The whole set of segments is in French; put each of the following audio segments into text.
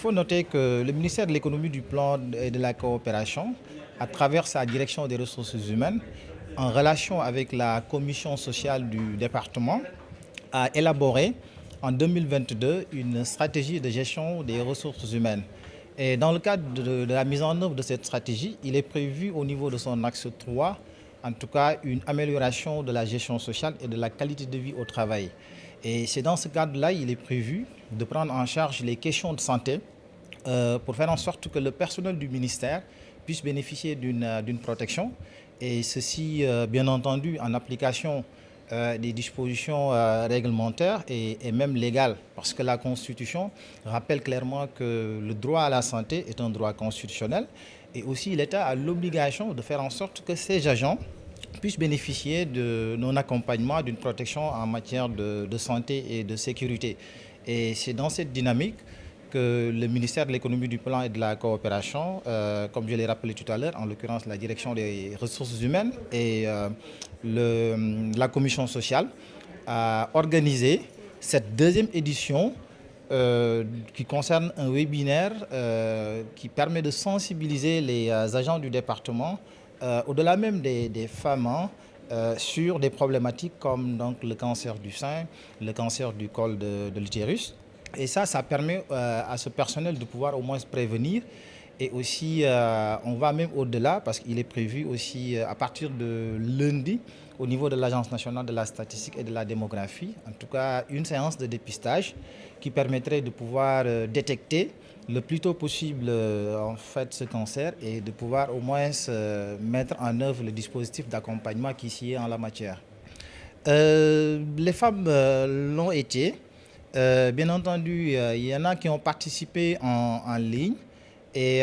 faut noter que le ministère de l'économie, du plan et de la coopération, à travers sa direction des ressources humaines, en relation avec la commission sociale du département, a élaboré en 2022 une stratégie de gestion des ressources humaines. Et dans le cadre de la mise en œuvre de cette stratégie, il est prévu au niveau de son axe 3, en tout cas, une amélioration de la gestion sociale et de la qualité de vie au travail. Et c'est dans ce cadre-là, il est prévu de prendre en charge les questions de santé pour faire en sorte que le personnel du ministère puisse bénéficier d'une protection. Et ceci, bien entendu, en application des dispositions réglementaires et même légales, parce que la Constitution rappelle clairement que le droit à la santé est un droit constitutionnel et aussi l'État a l'obligation de faire en sorte que ces agents puissent bénéficier de non accompagnement, d'une protection en matière de santé et de sécurité. Et c'est dans cette dynamique que le ministère de l'économie, du plan et de la coopération, comme je l'ai rappelé tout à l'heure, en l'occurrence la direction des ressources humaines et la commission sociale, a organisé cette deuxième édition qui concerne un webinaire qui permet de sensibiliser les agents du département, au-delà même des femmes, sur des problématiques comme donc, le cancer du sein, le cancer du col de l'utérus. Et ça permet à ce personnel de pouvoir au moins se prévenir. Et aussi, on va même au-delà parce qu'il est prévu aussi à partir de lundi, au niveau de l'Agence nationale de la statistique et de la démographie, en tout cas une séance de dépistage qui permettrait de pouvoir détecter le plus tôt possible en fait, ce cancer et de pouvoir au moins mettre en œuvre le dispositif d'accompagnement qui s'y est en la matière. Les femmes l'ont été. Bien entendu, il y en a qui ont participé en ligne et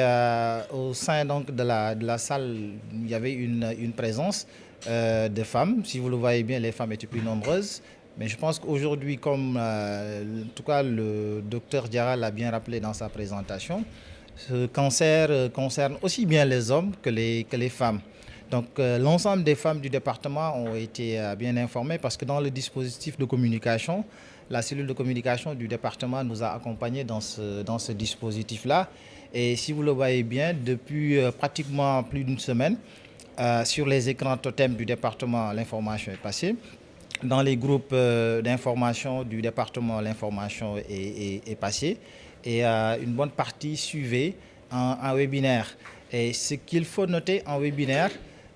au sein donc, de la salle, il y avait une présence de femmes. Si vous le voyez bien, les femmes étaient plus nombreuses. Mais je pense qu'aujourd'hui, comme en tout cas le docteur Diarra l'a bien rappelé dans sa présentation, ce cancer concerne aussi bien les hommes que les femmes. Donc l'ensemble des femmes du département ont été bien informées parce que dans le dispositif de communication, la cellule de communication du département nous a accompagnés dans ce dispositif-là. Et si vous le voyez bien, depuis pratiquement plus d'une semaine, sur les écrans totems du département, l'information est passée. Dans les groupes d'information du département, l'information est passée. Et une bonne partie suivait en webinaire. Et ce qu'il faut noter en webinaire,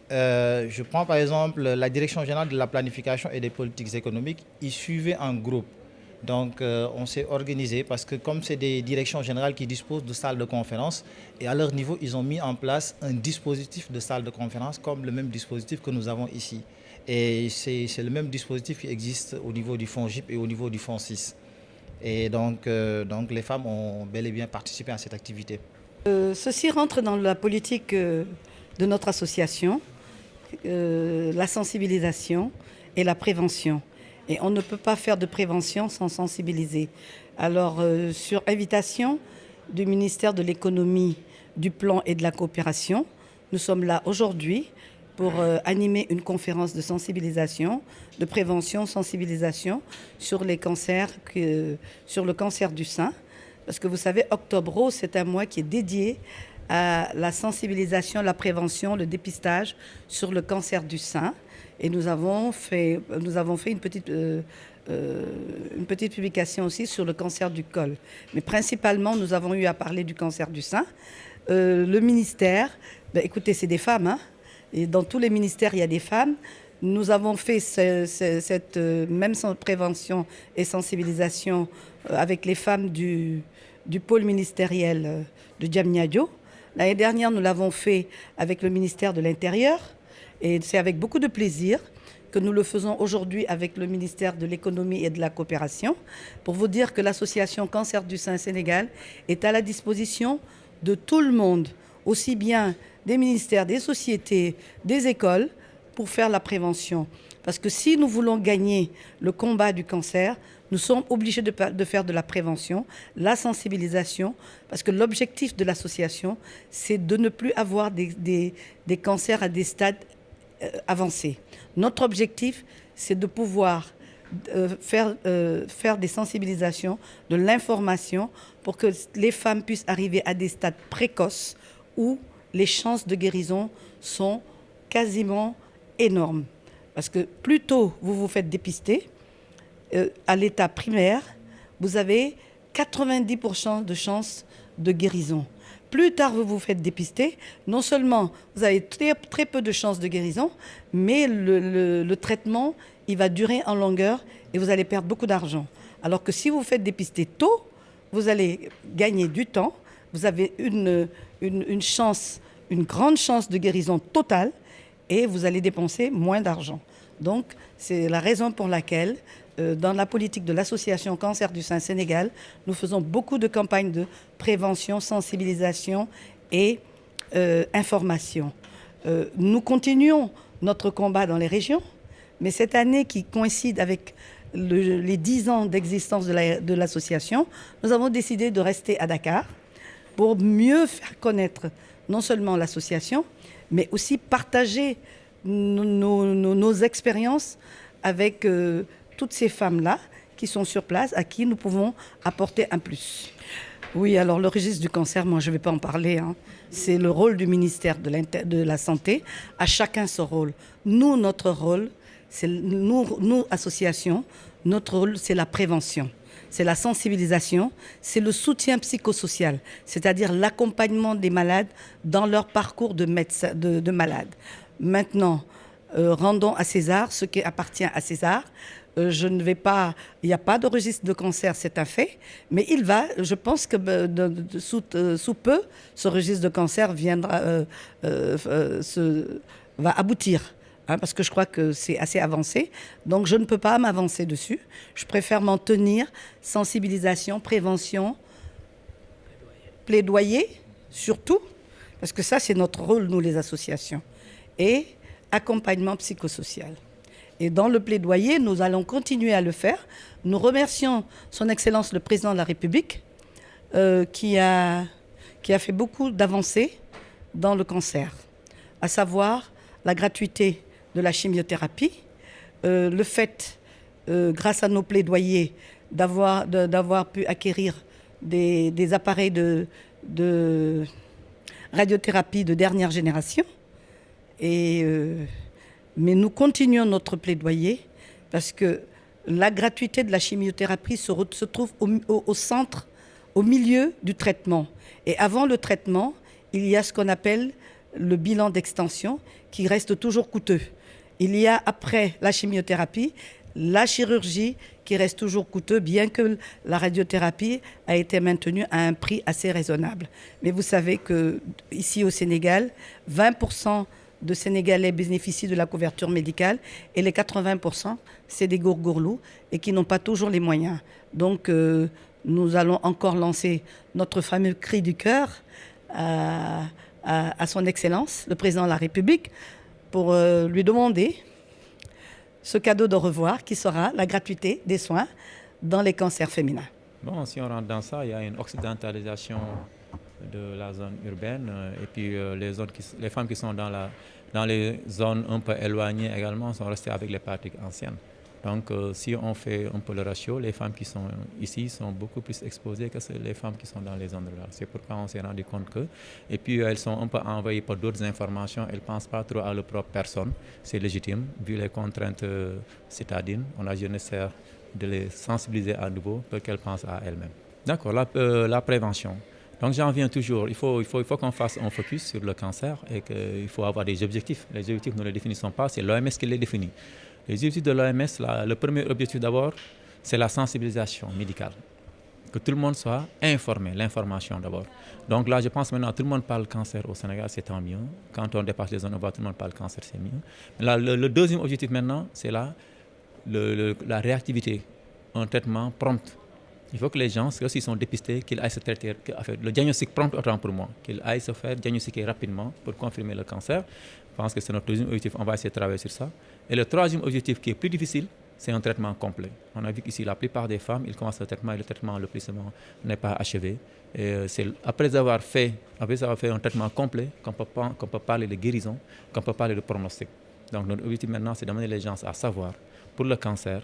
je prends par exemple la Direction générale de la planification et des politiques économiques, ils suivaient en groupe. Donc on s'est organisé parce que comme c'est des directions générales qui disposent de salles de conférence, et à leur niveau, ils ont mis en place un dispositif de salle de conférence comme le même dispositif que nous avons ici. Et c'est le même dispositif qui existe au niveau du FONGIP et au niveau du FOND 6. Et donc les femmes ont bel et bien participé à cette activité. Ceci rentre dans la politique de notre association, la sensibilisation et la prévention. Et on ne peut pas faire de prévention sans sensibiliser. Alors, sur invitation du ministère de l'économie, du plan et de la coopération, nous sommes là aujourd'hui pour animer une conférence de sensibilisation, de prévention, sensibilisation sur les cancers, sur le cancer du sein. Parce que vous savez, Octobre Rose, c'est un mois qui est dédié à la sensibilisation, la prévention, le dépistage sur le cancer du sein. Et nous avons fait une petite publication aussi sur le cancer du col. Mais principalement, nous avons eu à parler du cancer du sein. Le ministère, écoutez, c'est des femmes, hein, et dans tous les ministères, il y a des femmes. Nous avons fait cette même prévention et sensibilisation avec les femmes du pôle ministériel de Diamniadio. L'année dernière, nous l'avons fait avec le ministère de l'Intérieur. Et c'est avec beaucoup de plaisir que nous le faisons aujourd'hui avec le ministère de l'économie et de la coopération pour vous dire que l'association Cancer du sein Sénégal est à la disposition de tout le monde, aussi bien des ministères, des sociétés, des écoles, pour faire la prévention. Parce que si nous voulons gagner le combat du cancer, nous sommes obligés de faire de la prévention, la sensibilisation, parce que l'objectif de l'association, c'est de ne plus avoir des cancers à des stades avancés. Notre objectif, c'est de pouvoir faire des sensibilisations, de l'information pour que les femmes puissent arriver à des stades précoces où les chances de guérison sont quasiment énormes. Parce que plus tôt vous vous faites dépister, à l'état primaire, vous avez 90% de chances de guérison. Plus tard vous vous faites dépister, non seulement vous avez très peu de chances de guérison, mais le traitement, il va durer en longueur et vous allez perdre beaucoup d'argent. Alors que si vous vous faites dépister tôt, vous allez gagner du temps, vous avez une chance, une grande chance de guérison totale et vous allez dépenser moins d'argent. Donc, c'est la raison pour laquelle, dans la politique de l'association Cancer du Sein Sénégal, nous faisons beaucoup de campagnes de prévention, sensibilisation et information. Nous continuons notre combat dans les régions, mais cette année qui coïncide avec les 10 ans d'existence de l'association, nous avons décidé de rester à Dakar pour mieux faire connaître non seulement l'association, mais aussi partager nos expériences avec toutes ces femmes-là qui sont sur place, à qui nous pouvons apporter un plus. Oui, alors le registre du cancer, moi je ne vais pas en parler. C'est le rôle du ministère de la Santé. À chacun son rôle. Nous, notre rôle, c'est nous, associations, notre rôle, c'est la prévention. C'est la sensibilisation, c'est le soutien psychosocial, c'est-à-dire l'accompagnement des malades dans leur parcours de malades. Maintenant, rendons à César ce qui appartient à César. Je ne vais pas, il n'y a pas de registre de cancer, c'est un fait, mais il va, je pense que sous peu, ce registre de cancer va aboutir. Parce que je crois que c'est assez avancé. Donc, je ne peux pas m'avancer dessus. Je préfère m'en tenir. Sensibilisation, prévention, plaidoyer, surtout, parce que ça, c'est notre rôle, nous, les associations, et accompagnement psychosocial. Et dans le plaidoyer, nous allons continuer à le faire. Nous remercions Son Excellence le Président de la République qui a fait beaucoup d'avancées dans le cancer, à savoir la gratuité de la chimiothérapie, le fait, grâce à nos plaidoyers, d'avoir pu acquérir des appareils de radiothérapie de dernière génération. Mais nous continuons notre plaidoyer parce que la gratuité de la chimiothérapie se trouve au centre, au milieu du traitement. Et avant le traitement, il y a ce qu'on appelle le bilan d'extension qui reste toujours coûteux. Il y a après la chimiothérapie, la chirurgie qui reste toujours coûteux, bien que la radiothérapie a été maintenue à un prix assez raisonnable. Mais vous savez qu'ici au Sénégal, 20% de Sénégalais bénéficient de la couverture médicale et les 80%, c'est des gourgourlous et qui n'ont pas toujours les moyens. Donc, nous allons encore lancer notre fameux cri du cœur à Son Excellence, le Président de la République, pour lui demander ce cadeau de revoir qui sera la gratuité des soins dans les cancers féminins. Bon, si on rentre dans ça, il y a une occidentalisation de la zone urbaine et puis les femmes qui sont dans les zones un peu éloignées également sont restées avec les pratiques anciennes. Donc si on fait un peu le ratio, les femmes qui sont ici sont beaucoup plus exposées que les femmes qui sont dans les zones rurales. C'est pourquoi on s'est rendu compte que, et puis elles sont un peu envahie par d'autres informations, elles ne pensent pas trop à leur propre personne, c'est légitime, vu les contraintes citadines, on a nécessaire de les sensibiliser à nouveau pour qu'elles pensent à elles-mêmes. D'accord, la prévention. Donc j'en viens toujours, il faut qu'on fasse un focus sur le cancer et qu'il faut avoir des objectifs. Les objectifs, nous ne les définissons pas, c'est l'OMS qui les définit. Les objectifs de l'OMS, le premier objectif d'abord, c'est la sensibilisation médicale. Que tout le monde soit informé, l'information d'abord. Donc là, je pense maintenant, tout le monde parle cancer au Sénégal, c'est tant mieux. Quand on dépasse les zones, on voit tout le monde parle cancer, c'est mieux. Mais là, le deuxième objectif maintenant, c'est la réactivité, un traitement prompt. Il faut que les gens, s'ils sont dépistés, qu'ils aillent se traiter, le diagnostic prompt autant pour moi, qu'ils aillent se faire diagnostiquer rapidement pour confirmer le cancer. Je pense que c'est notre deuxième objectif, on va essayer de travailler sur ça. Et le troisième objectif qui est plus difficile, c'est un traitement complet. On a vu qu'ici, la plupart des femmes, ils commencent le traitement et le traitement, le plus souvent, n'est pas achevé. Et c'est après avoir fait un traitement complet qu'on peut parler de guérison, qu'on peut parler de pronostic. Donc notre objectif maintenant, c'est d'amener les gens à savoir, pour le cancer,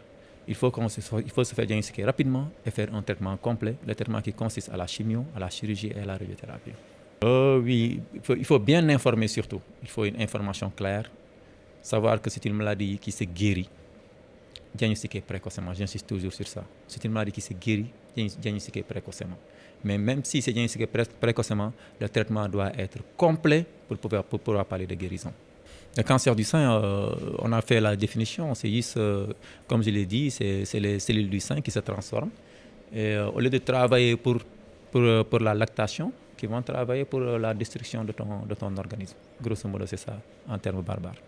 il faut se faire diagnostiquer rapidement et faire un traitement complet, le traitement qui consiste à la chimio, à la chirurgie et à la radiothérapie. Oui, il faut bien informer surtout. Il faut une information claire, savoir que c'est une maladie qui se guérit, diagnostiquée précocement, j'insiste toujours sur ça. C'est une maladie qui se guérit, diagnostiquée précocement. Mais même si c'est diagnostiqué précocement, le traitement doit être complet pour pouvoir parler de guérison. Le cancer du sein, on a fait la définition, c'est juste, comme je l'ai dit, c'est les cellules du sein qui se transforment. Et au lieu de travailler pour la lactation, qui vont travailler pour la destruction de ton organisme. Grosso modo, c'est ça, en termes barbares.